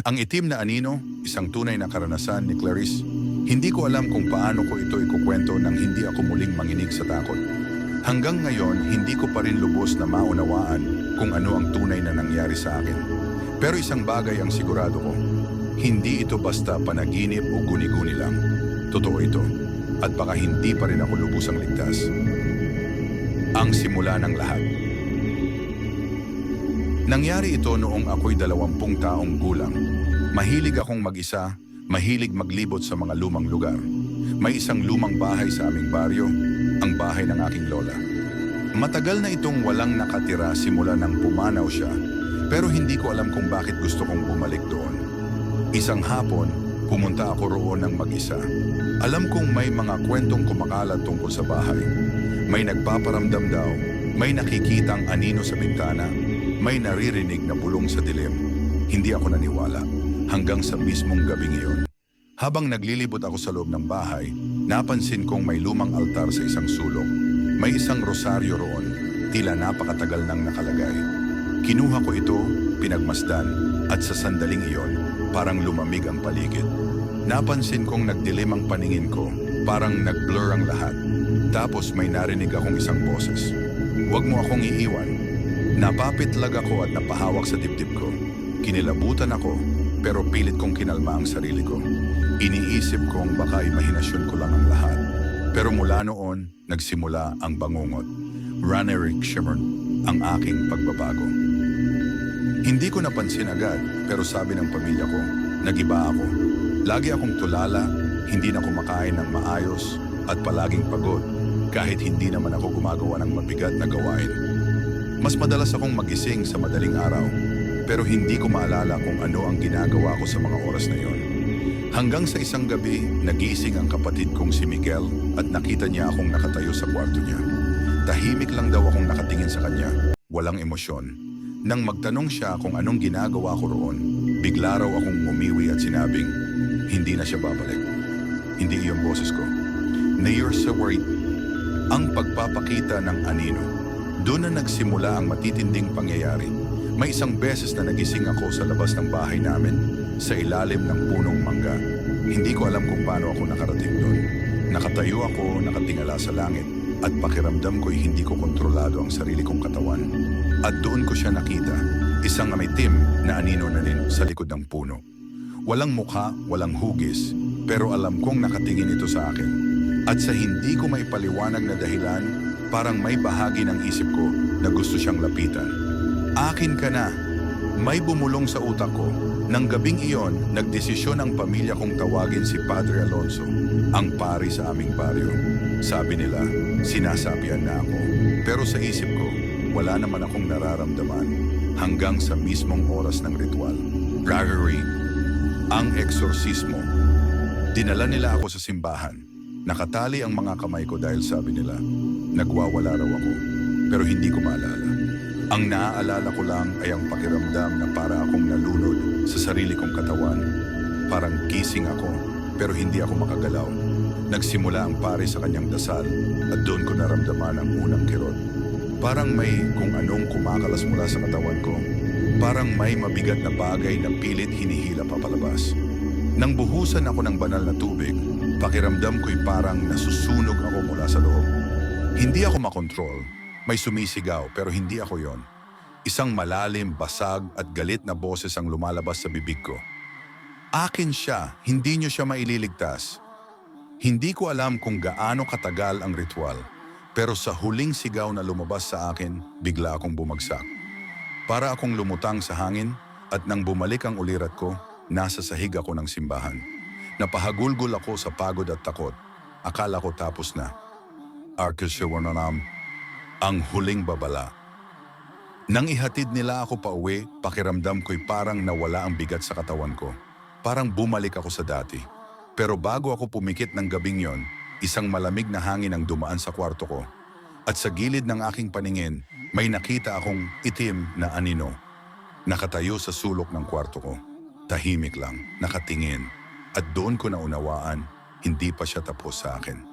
Ang itim na anino, isang tunay na karanasan ni Clarice. Hindi ko alam kung paano ko ito ikukwento nang hindi ako muling manginig sa takot. Hanggang ngayon, hindi ko pa rin lubos na maunawaan kung ano ang tunay na nangyari sa akin. Pero isang bagay ang sigurado ko. Hindi ito basta panaginip o guni-guni lang. Totoo ito. At baka hindi pa rin ako lubusang ligtas. Ang simula ng lahat. Nangyari ito noong ako'y 20 taong gulang. Mahilig akong mag-isa, mahilig maglibot sa mga lumang lugar. May isang lumang bahay sa aming baryo, ang bahay ng aking lola. Matagal na itong walang nakatira simula nang pumanaw siya, pero hindi ko alam kung bakit gusto kong bumalik doon. Isang hapon, pumunta ako roon ng mag-isa. Alam kong may mga kwentong kumakalat tungkol sa bahay. May nagpaparamdam daw, may nakikitang anino sa bintana, may naririnig na bulong sa dilim. Hindi ako naniwala hanggang sa mismong gabing iyon. Habang naglilibot ako sa loob ng bahay, napansin kong may lumang altar sa isang sulok. May isang rosaryo roon, tila napakatagal nang nakalagay. Kinuha ko ito, pinagmasdan, at sa sandaling iyon, parang lumamig ang paligid. Napansin kong nagdilim ang paningin ko, parang nag-blur ang lahat. Tapos may narinig akong isang boses. "Huwag mo akong iiwan." Napapitlag ako at napahawak sa dibdib ko. Kinilabutan ako, pero pilit kong kinalma ang sarili ko. Iniisip kong baka imahinasyon ko lang ang lahat. Pero mula noon, nagsimula ang bangungot. Ranerick Shimmer, ang aking pagbabago. Hindi ko napansin agad, pero sabi ng pamilya ko, nag-iba ako. Lagi akong tulala, hindi na kumakain ng maayos, at palaging pagod, kahit hindi naman ako gumagawa ng mabigat na gawain. Mas madalas akong magising sa madaling araw, pero hindi ko maalala kung ano ang ginagawa ko sa mga oras na iyon. Hanggang sa isang gabi, nagising ang kapatid kong si Miguel at nakita niya akong nakatayo sa kwarto niya. Tahimik lang daw akong nakatingin sa kanya, walang emosyon. Nang magtanong siya kung anong ginagawa ko roon, bigla raw akong umiwi at sinabing, hindi na siya babalik. Hindi iyong boses ko. Na you're so worried. Ang pagpapakita ng anino. Doon na nagsimula ang matitinding pangyayari. May isang beses na nagising ako sa labas ng bahay namin, sa ilalim ng punong mangga. Hindi ko alam kung paano ako nakarating doon. Nakatayo ako, nakatingala sa langit, at pakiramdam ko'y hindi ko kontrolado ang sarili kong katawan. At doon ko siya nakita, isang maitim na anino na rin sa likod ng puno. Walang mukha, walang hugis, pero alam kong nakatingin ito sa akin. At sa hindi ko maipaliwanag na dahilan, parang may bahagi ng isip ko na gusto siyang lapitan. Akin ka na. May bumulong sa utak ko. Nang gabing iyon, nagdesisyon ang pamilya kong tawagin si Padre Alonso, ang pari sa aming baryo. Sabi nila, sinasabihan na ako. Pero sa isip ko, wala naman akong nararamdaman hanggang sa mismong oras ng ritual. Rarary, ang eksorsismo. Dinala nila ako sa simbahan. Nakatali ang mga kamay ko dahil sabi nila, nagwawala raw ako, pero hindi ko maalala. Ang naaalala ko lang ay ang pakiramdam na para akong nalunod sa sarili kong katawan. Parang gising ako, pero hindi ako makagalaw. Nagsimula ang pare sa kanyang dasal at doon ko naramdaman ang unang kirot. Parang may kung anong kumakalas mula sa katawan ko. Parang may mabigat na bagay na pilit hinihila papalabas. Nang buhusan ako ng banal na tubig, pakiramdam ko'y parang nasusunog ako mula sa loob. Hindi ako makontrol. May sumisigaw pero hindi ako yon. Isang malalim, basag at galit na boses ang lumalabas sa bibig ko. Akin siya, hindi niyo siya maililigtas. Hindi ko alam kung gaano katagal ang ritual, pero sa huling sigaw na lumabas sa akin, bigla akong bumagsak. Para akong lumutang sa hangin at nang bumalik ang ulirat ko, nasa sahig ako ng simbahan. Napahagulgol ako sa pagod at takot. Akala ko tapos na. Arkasyawananam, ang huling babala. Nang ihatid nila ako pa uwi, pakiramdam ko'y parang nawala ang bigat sa katawan ko. Parang bumalik ako sa dati. Pero bago ako pumikit ng gabing yon, isang malamig na hangin ang dumaan sa kwarto ko. At sa gilid ng aking paningin, may nakita akong itim na anino. Nakatayo sa sulok ng kwarto ko. Tahimik lang, nakatingin. At doon ko naunawaan, hindi pa siya tapos sa akin.